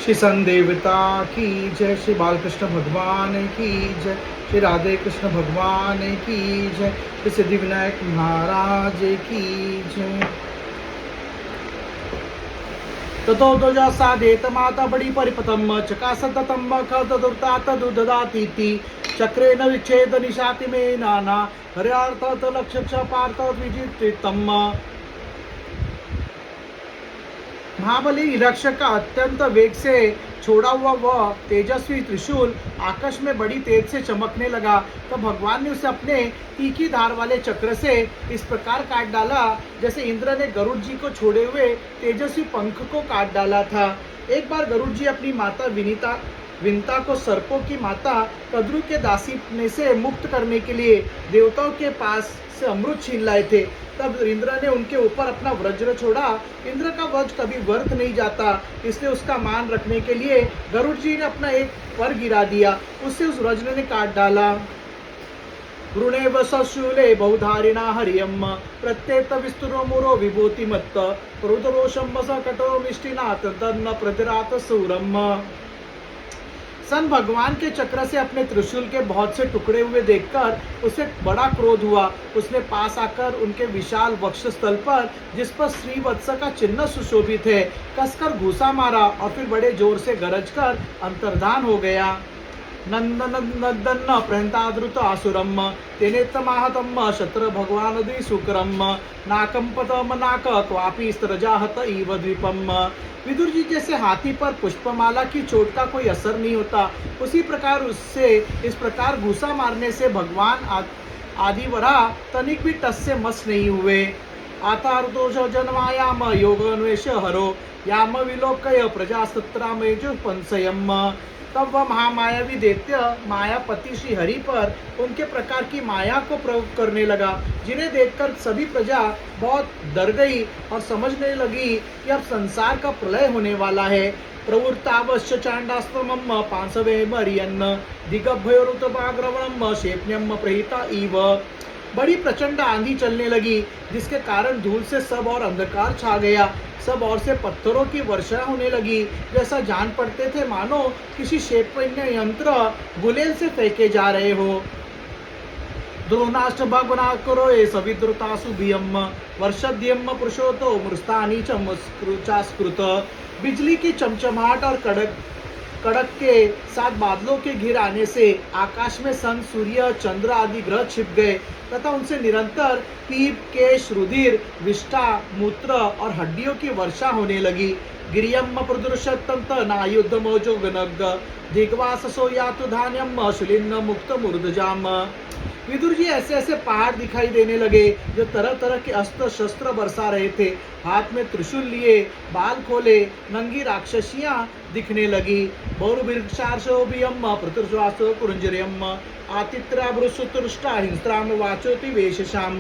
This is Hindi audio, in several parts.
श्री सन देवता की जय, श्री बालकृष्ण भगवान की जय, श्री राधे कृष्ण भगवान की जय, श्री सिद्धिविनायक महाराज की जय। ततो ध्वजा साधेत माता बड़ी परिपतम चकासतम खदुर्ता तदुददातीति चक्रेण विच्छेद निशाति में नाना हर्यार्थ लक्ष पार्थ विजितम। महाबली हिरण्यक का अत्यंत वेग से छोड़ा हुआ वह तेजस्वी त्रिशूल आकाश में बड़ी तेज से चमकने लगा। तो भगवान ने उसे अपने तीखी धार वाले चक्र से इस प्रकार काट डाला जैसे इंद्र ने गरुड़ जी को छोड़े हुए तेजस्वी पंख को काट डाला था। एक बार गरुड़ जी अपनी माता विनता को सर्पों की माता कद्रु के दासी से मुक्त करने के लिए देवताओं के पास से अमृत छीन लाए थे। तब इंद्र ने उनके ऊपर अपना वज्र छोड़ा। इंद्र का वज्र कभी व्यर्थ नहीं जाता, इसलिए उसका मान रखने के लिए गरुड़ जी ने अपना एक पर गिरा दिया, उससे उस वज्र ने काट डाला। ऋणेव सशूले बहुधारिणा हरियम प्रत्येत विस्तुरो मुरो विभूति मत्त प्रोदरोषम सकटो मिष्टिनाथ तन्न प्रतिरात सूरम। सन भगवान के चक्र से अपने त्रिशूल के बहुत से टुकड़े हुए देखकर उसे बड़ा क्रोध हुआ। उसने पास आकर उनके विशाल वक्षस्थल पर, जिस पर श्रीवत्स का चिन्ह सुशोभित है, कसकर घूसा मारा और फिर बड़े जोर से गरजकर अंतर्धान हो गया। नंदन प्रहंताद्रुत आसुरम तेने तमाहतम शत्र भगवान द्विशुक्रम नाकंपतम नाक क्वापि स्त्रजाहत इव द्वीपम। विदुर जी जैसे हाथी पर पुष्पमाला की चोट का कोई असर नहीं होता, उसी प्रकार उससे इस प्रकार घूसा मारने से भगवान आदिवरा तनिक भी टस से मस नहीं हुए। आतार्दोष जन्मायाम योग अन्वेष हरो याम विलोकय प्रजासत्रामय जो पंसयम। तब वह महामायावी दैत्य मायापति श्री हरि पर उनके प्रकार की माया को प्रयोग करने लगा, जिन्हें देखकर सभी प्रजा बहुत डर गई और समझने लगी कि अब संसार का प्रलय होने वाला है। प्रवृत्तावश्य चांडास्त्रमम पांसवे मरियन्न दिग्भयोरुतभाग्रवणम शेप्यम प्रहिता इव। बड़ी प्रचंड आंधी चलने लगी, जिसके कारण धूल से सब और अंधकार छा गया। सब ओर से पत्थरों की वर्षा होने लगी, जैसा जान पड़ते थे मानो किसी क्षेपण्य यंत्र गुलेल से फेंके जा रहे हो। द्रोणाष्ट भगुना करो ये सविद्रुतासु भियम वर्षद्यम पुरुषोतो मृस्तानी चमस्कृत। बिजली की चमचमाहट और कड़क के साथ बादलों के घिर आने से आकाश में सन, सूर्य, चंद्र आदि ग्रह छिप गए तथा उनसे निरंतर पीप, केश, रुधिर, विष्ठा, मूत्र और हड्डियों की वर्षा होने लगी। गिरियम प्रदुषतंत नायुद्ध मोजो गनग दिग्वासो यातु धान्यम शुलिन्न मुक्त मुर्दजाम। विदुर जी ऐसे ऐसे पहाड़ दिखाई देने लगे जो तरह तरह के अस्त्र शस्त्र बरसा रहे थे। हाथ में त्रिशूल लिए, बाल खोले नंगी राक्षसियां दिखने लगी। बहुवृक्षार्षोभियम प्रतिश्वासो कुरुंजरियम आतिथ्याभृसुतुष्टा हिंस्राम वाचोति वेशशाम।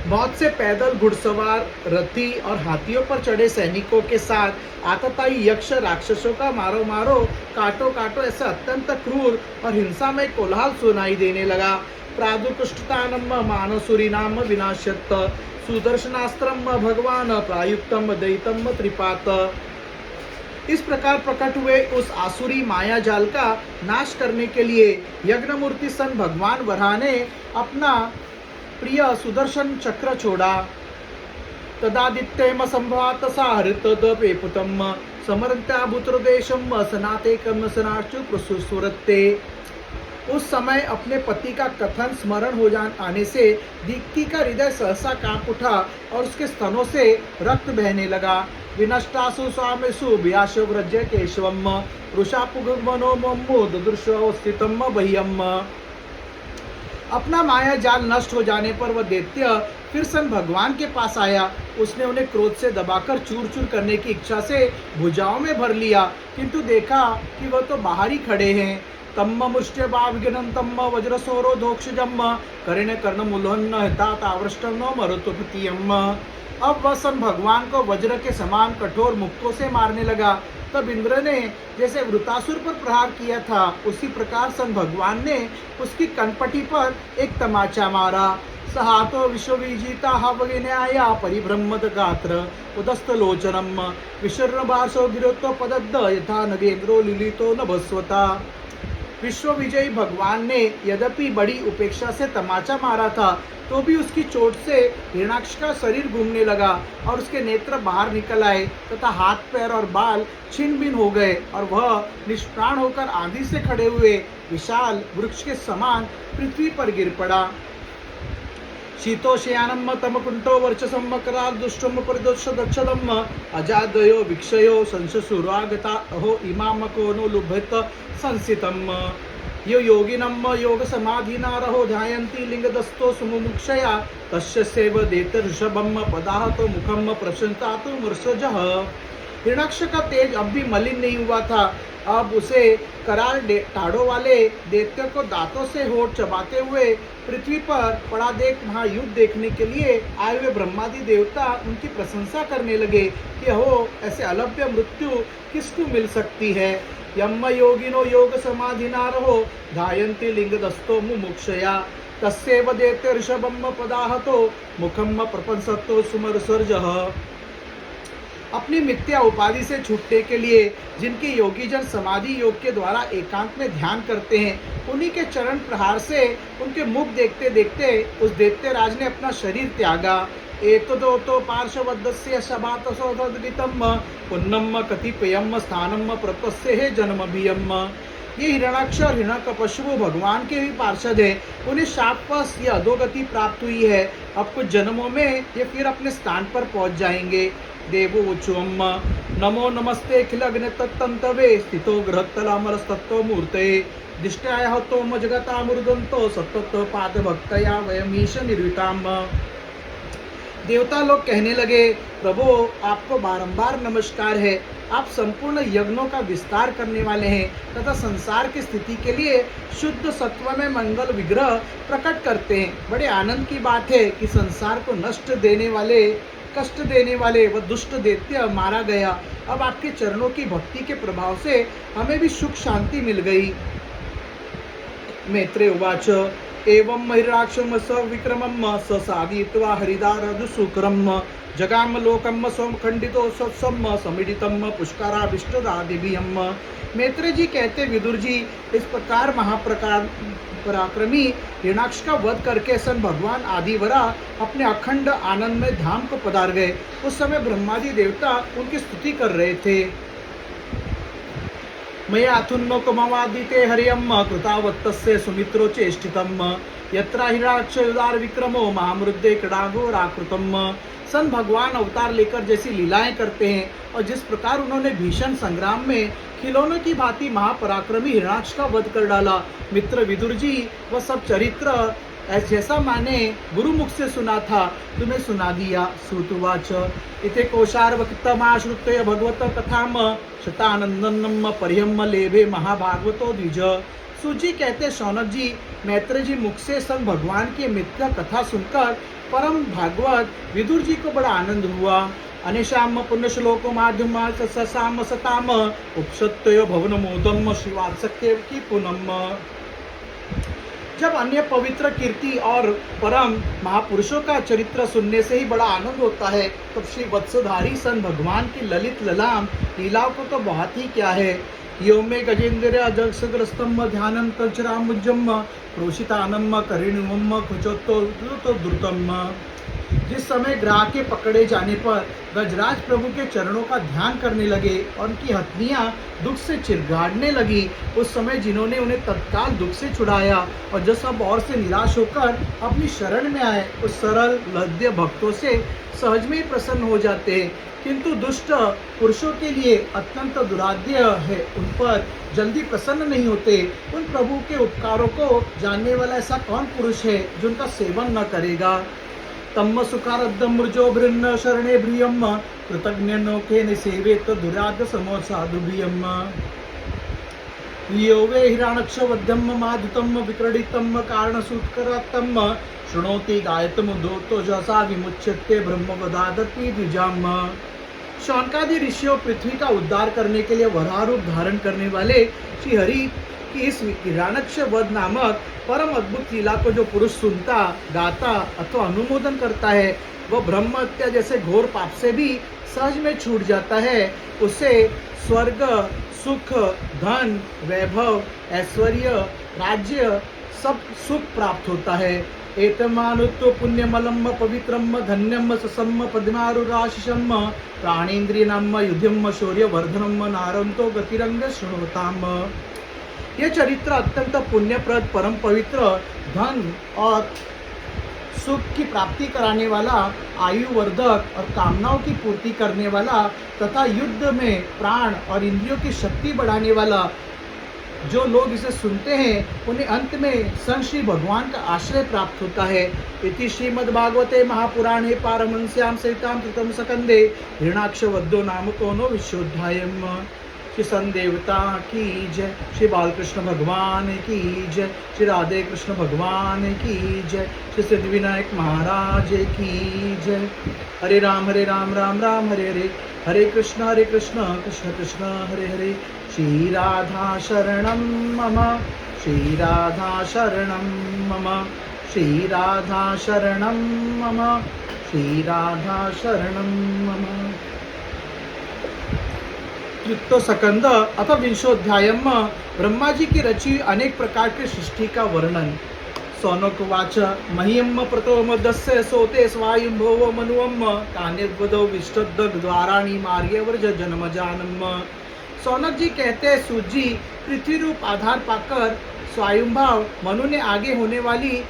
बहुत से पैदल, घुड़सवार, रथी और हाथियों पर चढ़े सैनिकों के साथ आतताई यक्ष राक्षसों का मारो मारो, काटो काटो ऐसा अत्यंत क्रूर और हिंसामय कोलाहल सुनाई देने लगा। प्रादुकृष्टानम मानसुरीनाम विनाश्यत सुदर्शनास्त्रम भगवान प्रायुक्तम दैतम त्रिपात। इस प्रकार प्रकट हुए उस आसुरी माया जाल का नाश करने के लिए यज्ञमूर्ति सन भगवान वराह ने अपना प्रिय सुदर्शन चक्र छोड़ा। तदादित्यम संभात साहृत पेपुतम समरत्या भूत्रदेशम सनाते कर्म सनाचु प्रसुरते। उस समय अपने पति का कथन स्मरण हो आने से दीप्ति का हृदय सहसा कांप उठा और उसके स्तनों से रक्त बहने लगा। विनष्टासु स्वामिषु व्यास व्रज केशवम वृषापुगमनो मम्मो ददृशस्थितम बह्यम। अपना माया जाल नष्ट हो जाने पर वह दैत्य फिर सन भगवान के पास आया। उसने उन्हें क्रोध से दबाकर चूर चूर करने की इच्छा से भुजाओं में भर लिया, किंतु देखा कि वह तो बाहर ही खड़े हैं। तम्म मुष्टि बाविघ्नं तम्म वज्रसोरो धोक्षजम करेण कर्णमुल्लन्न हितावृष्टनो मरुतुपतियम। अब वह सन भगवान को वज्र के समान कठोर मुक्तों से मारने लगा। तब इंद्र ने जैसे वृतासुर पर प्रहार किया था, उसी प्रकार सन भगवान ने उसकी कनपटी पर एक तमाचा मारा। सहातो विश्वविजिता हवगिन्याया परिभ्रमद गात्र उदस्तलोचनम विशर्णभासो गिरोत्तो पदद्द यथा नगेंद्रो लिलितो नभस्वता। विश्व विजयी भगवान ने यद्यपि बड़ी उपेक्षा से तमाचा मारा था, तो भी उसकी चोट से हिरणाक्ष का शरीर घूमने लगा और उसके नेत्र बाहर निकल आए तथा हाथ पैर और बाल छिन्न भिन्न हो गए और वह निष्प्राण होकर आंधी से खड़े हुए विशाल वृक्ष के समान पृथ्वी पर गिर पड़ा। शीतोशयानम तमकुंठो वर्चसम मकराल दुष्टम परिदोष दक्षदम अजादयो भिक्षयो संशुरागता अहो इमामको नो लुभत संसितम। यो योगिनम योग समाधिनारहो ध्यायन्ति लिंगदस्तो सुमुमुक्षया तस्य सेव देते ऋषभम पदाहतो मुखम प्रशंसातु मर्षजः। हिरणाक्ष का तेज अब भी मलिन नहीं हुआ था। अब उसे कराल टाड़ों वाले दैत्य को दांतों से होठ चबाते हुए पृथ्वी पर पड़ा देख वहाँ युद्ध देखने के लिए आए हुए ब्रह्मादि देवता उनकी प्रशंसा करने लगे कि हो ऐसे अलभ्य मृत्यु किसको मिल सकती है। यम योगिनो योग समाधिना रहो धायन्ति लिंगदस्तो मुमुक्षया तस्यैव दैत्य ऋषभम पदाहतो मुखम प्रपंसतो सुमरसर्जः। अपनी मिथ्या उपाधि से छूटने के लिए जिनके योगी जन समाधि योग के द्वारा एकांत में ध्यान करते हैं, उन्हीं के चरण प्रहार से उनके मुख देखते देखते उस दैत्य राज ने अपना शरीर त्यागा। एतदोतो पार्श्ववदस्य शबातसोदगितम पुन्नम कतिपयम स्थानम प्रपस्य है जन्मभियम। ये हिरणाक्ष और हिरण्यकश्यप भगवान के भी पार्षद हैं। उन्हें शापवश यह अधोगति प्राप्त हुई है। अब कुछ जन्मों में ये फिर अपने स्थान पर पहुंच जाएंगे। देवोचुअम नमो नमस्ते खिलग्न तत्तंतवे स्थितो गृहतलामरस्तत्व मूर्ते दिष्टाय हतो जगता मुर्दंतो सत्तो पाद भक्तया वयमीश निर्विताम। देवता लोग कहने लगे, प्रभु आपको बारंबार नमस्कार है। आप संपूर्ण यज्ञों का विस्तार करने वाले हैं तथा संसार की स्थिति के लिए शुद्ध सत्व में मंगल विग्रह प्रकट करते हैं। बड़े आनंद की बात है कि संसार को नष्ट देने वाले कष्ट देने वाले व दुष्ट दैत्य मारा गया। अब आपके चरणों की भक्ति के प्रभाव से हमें भी सुख शांति मिल गई। मैत्रेय उवाच एवं महिराक्षम स विक्रमम स साधयित्वा हरिदारदुसुक्रम जगाम लोकम सोम खंडितो सत्सम समिडितम पुष्कराभिष्टदादिभियम। मैत्रेय जी कहते, विदुर जी इस प्रकार पराक्रमी हिरणाक्ष का वध करके सन भगवान आदिवरा अपने अखंड आनंद में धाम को पधार गए। उस समय ब्रह्मादि देवता उनकी स्तुति कर रहे थे। मयाथुन्नोकमवादिते हरियम कृतावत्तस्य सुमित्रो चेष्टितम यत्रा हिरणाक्षयुदार विक्रमो महामृद्धे क्रीडाघोराकृतम। सन भगवान अवतार लेकर जैसी लीलाएं करते हैं और जिस प्रकार उन्होंने भीषण संग्राम में खिलौनों की भांति महापराक्रमी हिरणाक्ष का वध कर डाला, मित्र विदुर जी वह सब चरित्र जैसा मैंने गुरुमुख से सुना था तुम्हें सुना दिया। सूतुवाच इथे कोशार्वक्तमाश्रुत्य भगवत कथाम शतानंदनम परिहम लेभे महाभागवतो द्विज। सूजी कहते, शौनक जी मैत्रेय जी मुख से सन भगवान की मिथ्या कथा सुनकर परम भागवत विदुर जी को बड़ा आनंद हुआ। अनिशाम पुण्यश्लोको माध्यम ससाम सताम उपसत्य भवन मोदम शिवात्सक्य की पुनम। जब अन्य पवित्र कीर्ति और परम महापुरुषों का चरित्र सुनने से ही बड़ा आनंद होता है, तब श्री वत्सधारी सन भगवान की ललित ललाम लीलाओं को तो बहुत ही क्या है। यो में गजेंद्र जगसग्रस्तम ध्यानम तंचरामुज्जम प्रोषितानम करिणुम कुचोत्तो द्रुतम। जिस समय ग्राह के पकड़े जाने पर गजराज प्रभु के चरणों का ध्यान करने लगे और उनकी हथनियाँ दुख से चिरगाड़ने लगी, उस समय जिन्होंने उन्हें तत्काल दुख से छुड़ाया और जो सब और से निराश होकर अपनी शरण में आए, उस सरल लद्य भक्तों से सहज में ही प्रसन्न हो जाते हैं। किंतु दुष्ट पुरुषों के लिए अत्यंत दुराध्य है, उन पर जल्दी प्रसन्न नहीं होते। उन प्रभु के उपकारों को जानने वाला ऐसा कौन पुरुष है जो उनका सेवन न करेगा। तम सुखारब्धम मृजो भृन्न शरणे भ्रियम कृतज्ञनोके निसेवेत दुराद समो साधुभियम। यो वे हिरणाक्ष वध्यम माधुतम विक्रीडितम कारणसूत्करात्तम शृणोति गायतम दोतो जसा विमुच्यते ब्रह्म वदादति द्विजाम। शौनकादि ऋषियों पृथ्वी का उद्धार करने के लिए वराह रूप धारण करने वाले श्री हरि कि इस हिरण्यक्ष वध नामक परम अद्भुत लीला को जो पुरुष सुनता, गाता अथवा अनुमोदन करता है, वह ब्रह्म हत्या जैसे घोर पाप से भी सहज में छूट जाता है। उसे स्वर्ग, सुख, धन, वैभव, ऐश्वर्य, राज्य सब सुख प्राप्त होता है। एतमानुत्व पुण्यमलम पवित्रम धन्यम ससम पद्मारुराशिषम प्राणेन्द्रियनाम युध्यम शौर्यवर्धनम नारंतो गतिरंग शृणोताम। यह चरित्र अत्यंत पुण्यप्रद, परम पवित्र, धन और सुख की प्राप्ति कराने वाला, आयुवर्धक और कामनाओं की पूर्ति करने वाला तथा युद्ध में प्राण और इंद्रियों की शक्ति बढ़ाने वाला। जो लोग इसे सुनते हैं उन्हें अंत में सन श्री भगवान का आश्रय प्राप्त होता है। इति श्रीमद्भागवते महापुराणे पारमहंस्यां सहितां तृतीय स्कंदे हिरण्याक्षवधो नामको नो विशोऽध्यायः। श्री सन देवता की जय, श्री बालकृष्ण भगवान की जय, श्री राधे कृष्ण भगवान की जय, श्री सिद्धिविनायक महाराज की जय। हरे राम राम राम हरे हरे, हरे कृष्ण कृष्ण कृष्ण हरे हरे। श्री राधा शरणं मम, श्री राधा शरणं मम, श्री राधा शरणं मम, श्री राधा शरणं मम। तृतीय स्कंद अथ विंशोऽध्यायः। ब्रह्मा जी की रची अनेक प्रकार की सृष्टि का वर्णन। सौनकवाच मह्यम प्रतोमदस्य सोते स्वायुंभव मनुवम कान्यद्वदो विष्टद्वाराणि मार्यवर्ज जन्मजानम। सौनक जी कहते हैं, सूत जी, पृथ्वी रूप आधार पाकर स्वायुंभाव मनु ने आगे होने वाली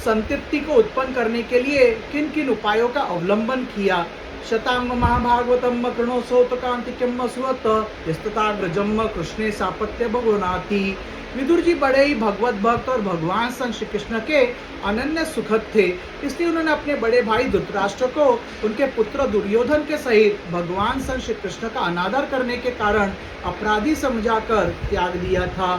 संतृप्ति को उत्पन्न करने के लिए किन किन उपायों का अवलंबन किया। शतांग महाभागवतम कृणोसोतकांतिकम सुवत यस्तताग्रजम कृष्णे सापत्य भगवनाति। विदुर जी बड़े ही भगवत भक्त और भगवान श्री श्री कृष्ण के अनन्य सुखद थे, इसलिए उन्होंने अपने बड़े भाई धृतराष्ट्र को उनके पुत्र दुर्योधन के सहित भगवान श्री कृष्ण का अनादर करने के कारण अपराधी समझाकर त्याग दिया था।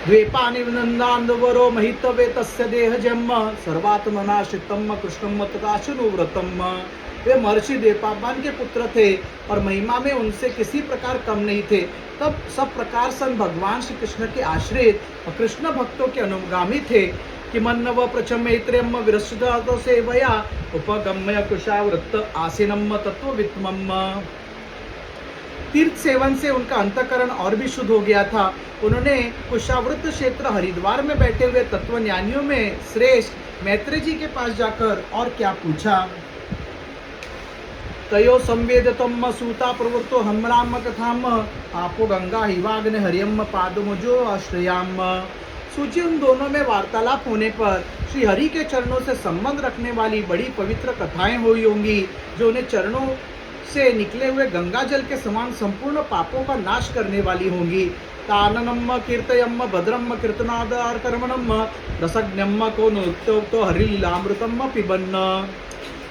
द्वेपानिनन्दान्धवरो महितवे तस्य देहजन्म सर्वात्मनाश्रितम कृष्णम तथाशनुव्रतम। वे महर्षि देवपापान के पुत्र थे और महिमा में उनसे किसी प्रकार कम नहीं थे। तब सब प्रकार सन भगवान श्री कृष्ण के आश्रित और कृष्ण भक्तों के अनुगामी थे। किमन्नव प्रचमैत्र्यम विरसुदातो सेवया उपगम्य कुशावृत्त आसीनम तत्ववित्मम। तीर्थ सेवन से उनका अंतःकरण और भी शुद्ध हो गया था। उन्होंने कुशावृत क्षेत्र हरिद्वार में बैठे हुए तत्वज्ञानियों में श्रेष्ठ मैत्रेय जी के पास जाकर और क्या पूछा। तयो संवेदतम सूता प्रवृत्तो हमराम कथाम आपो गंगा हिवाग्न हरियम पादमुजो आश्रयाम। सूची उन दोनों में वार्तालाप होने पर श्री हरि के चरणों से संबंध रखने वाली बड़ी पवित्र कथाएं हुई होंगी, जो उन्हें चरणों से निकले हुए गंगा जल के समान संपूर्ण पापों का नाश करने वाली होंगी। ताननम कीर्तयम भद्रम कीर्तनादार कर्मणम रसज्ञम को नृत्योक्तो हरिलीलामृतम पिबन्न।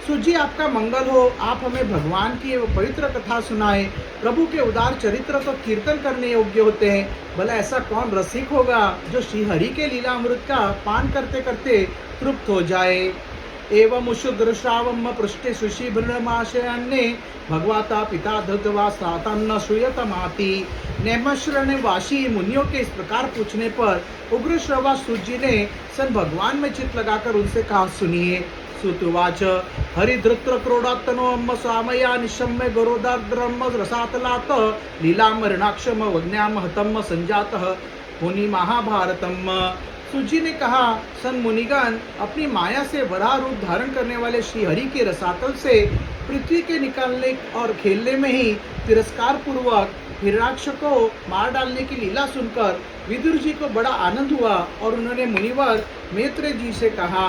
सुजी, आपका मंगल हो। आप हमें भगवान की वो पवित्र कथा सुनाएं। प्रभु के उदार चरित्र तो कीर्तन करने योग्य होते हैं, भला ऐसा कौन रसिक होगा जो श्री हरि के लीला अमृत का पान करते करते तृप्त हो जाए। एवं उषुद्र श्रावम पृष्ठे सुषि भृणमाशयान्ने भगवता पिता धृतवा सातन्न श्रूयतमाति। नैमश्रण्य वासी मुनियों के इस प्रकार पूछने पर उग्र श्रवा सूत जी ने सन भगवान में चित्त लगाकर उनसे कहा, सुनिए। सुतुवाच हरिधृत्र क्रोडात्तनो अम्म स्वामया निशम्य गौरोदाद्रम रसातलात लीलाम ऋणाक्षम वज्ञाम हतम संजातः मुनि महाभारतम। सुजी ने कहा, सन मुनिगण, अपनी माया से वराह रूप धारण करने वाले श्री हरि के रसातल से पृथ्वी के निकालने और खेलने में ही तिरस्कार पूर्वक हिरण्याक्ष को मार डालने की लीला सुनकर विदुर जी को बड़ा आनंद हुआ और उन्होंने मुनिवर मैत्रेय जी से कहा,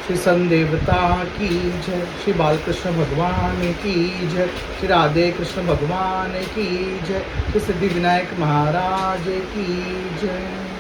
श्री सन देवता की जय, श्री बालकृष्ण भगवान की जय, श्री राधे कृष्ण भगवान की जय, श्री सिद्धिविनायक महाराज की जय।